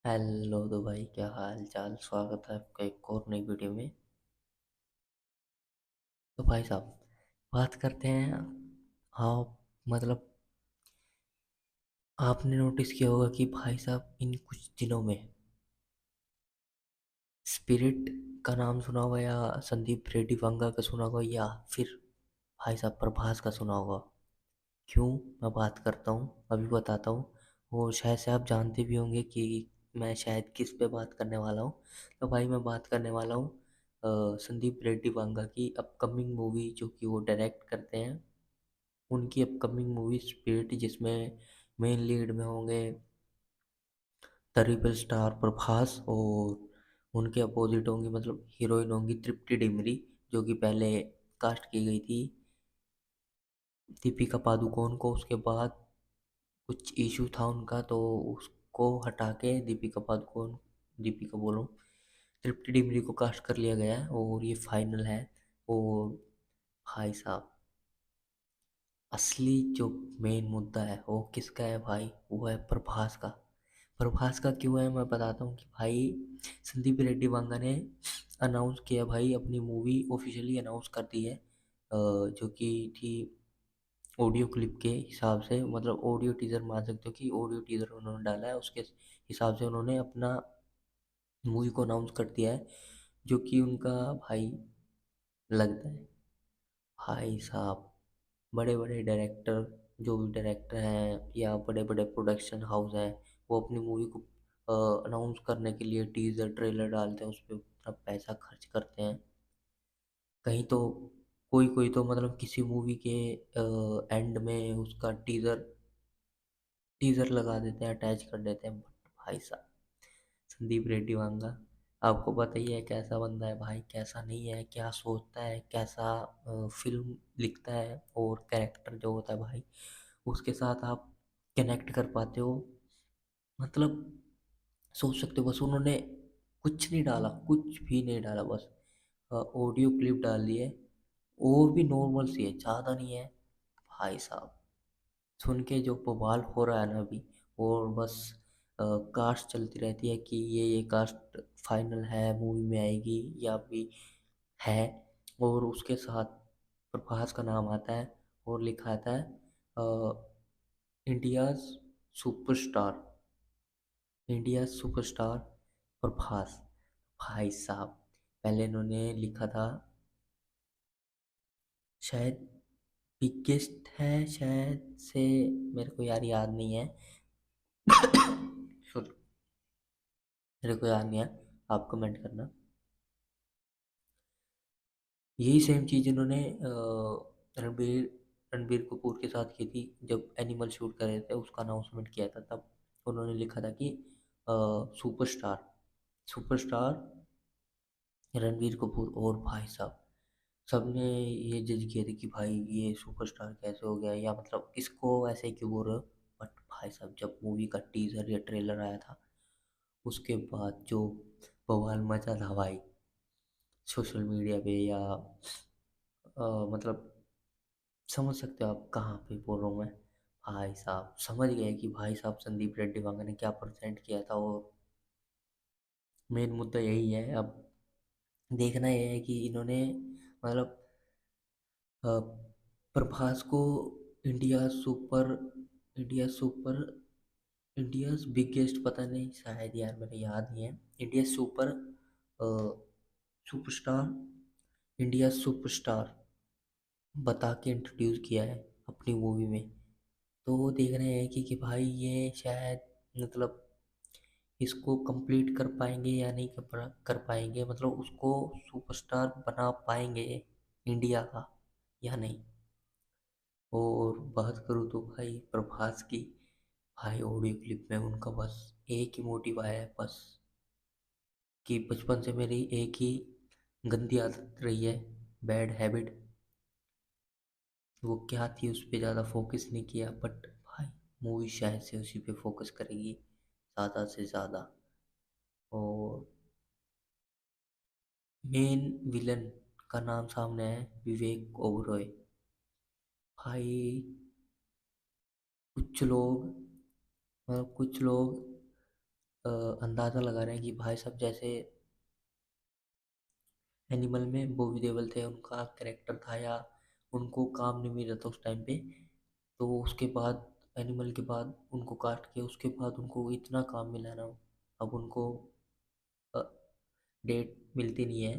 Hello तो भाई, क्या हाल चाल। स्वागत है आपका एक और नई वीडियो में। तो भाई साहब, बात करते हैं। हाँ, मतलब आपने नोटिस किया होगा कि भाई साहब इन कुछ दिनों में स्पिरिट का नाम सुना होगा, या संदीप रेड्डी वांगा का सुना होगा, या फिर भाई साहब प्रभास का सुना होगा। क्यों मैं बात करता हूँ, अभी बताता हूँ। वो शायद से आप जानते भी होंगे कि मैं शायद किस पे बात करने वाला हूँ। तो भाई मैं बात करने वाला हूँ संदीप रेड्डी वांगा की अपकमिंग मूवी, जो कि वो डायरेक्ट करते हैं। उनकी अपकमिंग मूवी स्पिरिट, जिसमें मेन लीड में होंगे ट्रिपल स्टार प्रभास, और उनके अपोजिट होंगी, मतलब हीरोइन होंगी तृप्ति डिमरी, जो कि पहले कास्ट की गई थी दीपिका पादुकोण को। उसके बाद कुछ इशू था उनका, तो उसको हटा के दीपिका पादुकोण, दीपिका बोलो, तृप्ति डिमरी को कास्ट कर लिया गया है, और ये फाइनल है। और भाई साहब, असली जो मेन मुद्दा है वो किसका है भाई, वो है प्रभास का। प्रभास का क्यों है, मैं बताता हूँ कि भाई संदीप रेड्डी वांगा ने अनाउंस किया भाई, अपनी मूवी ऑफिशियली अनाउंस कर दी है। जो कि थी ऑडियो क्लिप के हिसाब से, मतलब ऑडियो टीज़र मान सकते हो कि ऑडियो टीज़र उन्होंने डाला है, उसके हिसाब से उन्होंने अपना मूवी को अनाउंस कर दिया है। जो कि उनका भाई लगता है, भाई साहब, बड़े बड़े डायरेक्टर, जो भी डायरेक्टर हैं या बड़े बड़े प्रोडक्शन हाउस हैं, वो अपनी मूवी को अनाउंस करने के लिए टीज़र ट्रेलर डालते हैं, उस पर अपना पैसा खर्च करते हैं। कहीं तो कोई कोई तो मतलब किसी मूवी के एंड में उसका टीज़र टीज़र लगा देते हैं, अटैच कर देते हैं। बट भाई साहब, संदीप रेड्डी वांगा, आपको पता ही है कैसा बंदा है भाई, कैसा नहीं है, क्या सोचता है, कैसा फिल्म लिखता है, और कैरेक्टर जो होता है भाई, उसके साथ आप कनेक्ट कर पाते हो। मतलब सोच सकते हो, बस उन्होंने कुछ नहीं डाला, कुछ भी नहीं डाला, बस ऑडियो क्लिप डाल दी है। वो भी नॉर्मल सी है, ज़्यादा नहीं है। भाई साहब, सुन के जो बवाल हो रहा है ना अभी, और बस कास्ट चलती रहती है कि ये कास्ट फाइनल है, मूवी में आएगी या भी है। और उसके साथ प्रभास का नाम आता है, और लिखा आता है India's superstar, India superstar Prabhas. भाई साहब, पहले इन्होंने लिखा था शायद बिगेस्ट है, शायद से, मेरे को यार याद नहीं है। सॉरी, मेरे को याद नहीं है, आप कमेंट करना। यही सेम चीज़ इन्होंने रणबीर रणबीर कपूर के साथ की थी, जब एनिमल शूट कर रहे थे, उसका अनाउंसमेंट किया था, तब उन्होंने लिखा था कि सुपरस्टार, सुपरस्टार रणबीर कपूर। और भाई साहब, सबने ये जज किया था कि भाई ये सुपरस्टार कैसे हो गया, या मतलब इसको ऐसे क्यों बोल रहे हो। बट भाई साहब, जब मूवी का टीजर या ट्रेलर आया था, उसके बाद जो बवाल मचा था भाई, सोशल मीडिया पे, या मतलब समझ सकते हो आप कहाँ पे बोल रहा हूँ मैं। भाई साहब समझ गए कि भाई साहब संदीप रेड्डी वांगा ने क्या प्रेजेंट किया था। और मेन मुद्दा यही है, अब देखना यह है कि इन्होंने मतलब अ, प्रभास को India super India super India's biggest, पता नहीं, शायद यार मेरे याद नहीं है, India super superstar, India superstar बता के इंट्रोड्यूस किया है अपनी मूवी में। तो वो देख रहे हैं कि भाई ये शायद, मतलब इसको कंप्लीट कर पाएंगे या नहीं कर पाएंगे, मतलब उसको सुपरस्टार बना पाएंगे इंडिया का या नहीं। और बात करूँ तो भाई प्रभास की, भाई ऑडियो क्लिप में उनका बस एक ही मोटिव आया है, बस कि बचपन से मेरी एक ही गंदी आदत रही है, बैड हैबिट, वो क्या थी उस पर ज़्यादा फोकस नहीं किया। बट भाई मूवी शायद से उसी पे फोकस करेगी ज़्यादा से ज़्यादा। और मेन विलन का नाम सामने है विवेक ओबरॉय। भाई कुछ लोग, मतलब कुछ लोग अंदाज़ा लगा रहे हैं कि भाई साहब जैसे एनिमल में बॉबी देओल थे, उनका कैरेक्टर था या उनको काम नहीं मिल रहा था उस टाइम पे, तो उसके बाद एनिमल के बाद उनको कास्ट किया, उसके बाद उनको इतना काम मिला ना, अब उनको डेट मिलती नहीं है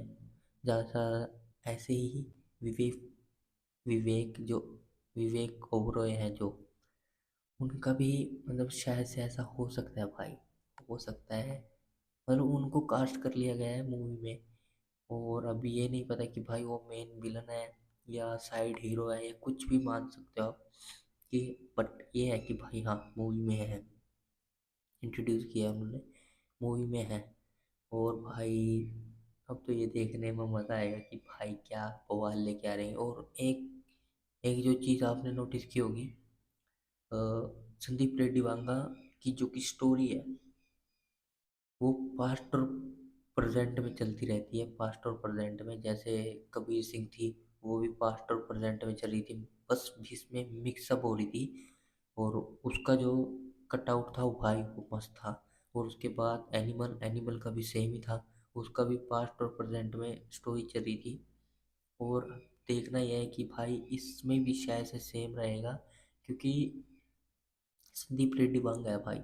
ज़्यादा। ऐसे ही विवेक विवेक जो विवेक ओबरॉय हैं जो, उनका भी मतलब शायद से ऐसा हो सकता है भाई, हो सकता है, मतलब उनको कास्ट कर लिया गया है मूवी में। और अभी ये नहीं पता कि भाई वो मेन विलन है या साइड हीरो है, या कुछ भी मान सकते हो आप कि, बट ये है कि भाई हाँ मूवी में है, इंट्रोड्यूस किया उन्होंने, मूवी में है। और भाई अब तो ये देखने में मज़ा आएगा कि भाई क्या बवाल लेके आ रहे हैं। और एक एक जो चीज़ आपने नोटिस की होगी, अ, संदीप रेड्डी वांगा की जो की स्टोरी है, वो पास्ट और प्रेजेंट में चलती रहती है, पास्ट और प्रेजेंट में। जैसे कबीर सिंह थी, वो भी पास्ट और प्रेजेंट में चल रही थी, बस इसमें मिक्सअप हो रही थी। और उसका जो कटआउट था वो भाई वो मस्त था। और उसके बाद एनिमल एनिमल का भी सेम ही था, उसका भी पास्ट और प्रेजेंट में स्टोरी चल रही थी। और देखना यह है कि भाई इसमें भी शायद से सेम रहेगा, क्योंकि संदीप रेड्डी वांगा है भाई,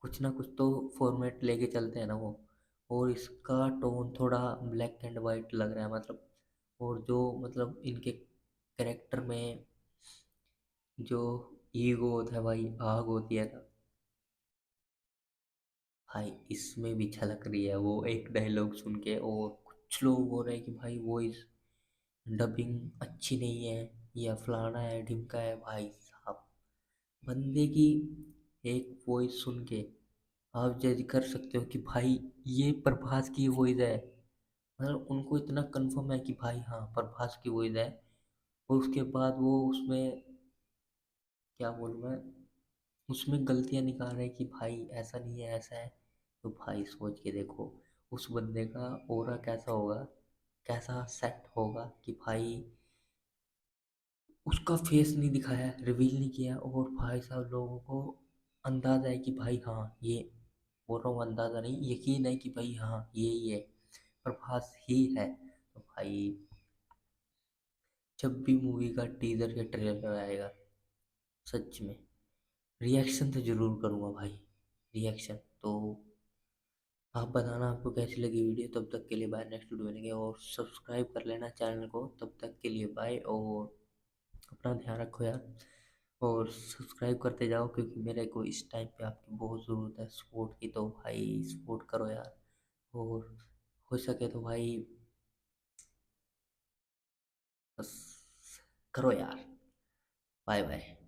कुछ ना कुछ तो फॉर्मेट लेके चलते हैं ना वो। और इसका टोन थोड़ा ब्लैक एंड वाइट लग रहा है मतलब। और जो मतलब इनके कैरेक्टर में जो ईगो होता है भाई, आग होती है ना भाई, इसमें भी झलक रही है वो एक डायलॉग सुन के। और कुछ लोग बोल रहे हैं कि भाई वॉइस डबिंग अच्छी नहीं है, या फलाना है ढिमका है। भाई साहब, बंदे की एक वॉइस सुन के आप जज कर सकते हो कि भाई ये प्रभास की वॉइस है। मतलब उनको इतना कंफर्म है कि भाई हाँ प्रभास की वॉइस है। और उसके बाद वो उसमें क्या बोलूँ मैं, उसमें गलतियाँ निकाल रहे हैं कि भाई ऐसा नहीं है ऐसा है। तो भाई सोच के देखो उस बंदे का ऑरा कैसा होगा, कैसा सेट होगा कि भाई उसका फेस नहीं दिखाया, रिवील नहीं किया, और भाई साहब लोगों को अंदाजा है कि भाई हाँ ये, बोल रहा हूँ अंदाजा नहीं, यकीन है कि भाई हाँ ये ही है, प्रभास ही है। तो भाई जब भी मूवी का टीजर या ट्रेलर आएगा, सच में रिएक्शन तो जरूर करूँगा भाई, रिएक्शन तो। आप बताना आपको कैसी लगी वीडियो। तब तक के लिए बाय, नेक्स्ट वीडियो मिलेंगे। और सब्सक्राइब कर लेना चैनल को। तब तक के लिए बाय, और अपना ध्यान रखो यार। और सब्सक्राइब करते जाओ, क्योंकि मेरे को इस टाइम पे आपकी बहुत ज़रूरत है सपोर्ट की, तो भाई सपोर्ट करो यार। और हो सके तो भाई बस करो यार। Bye bye.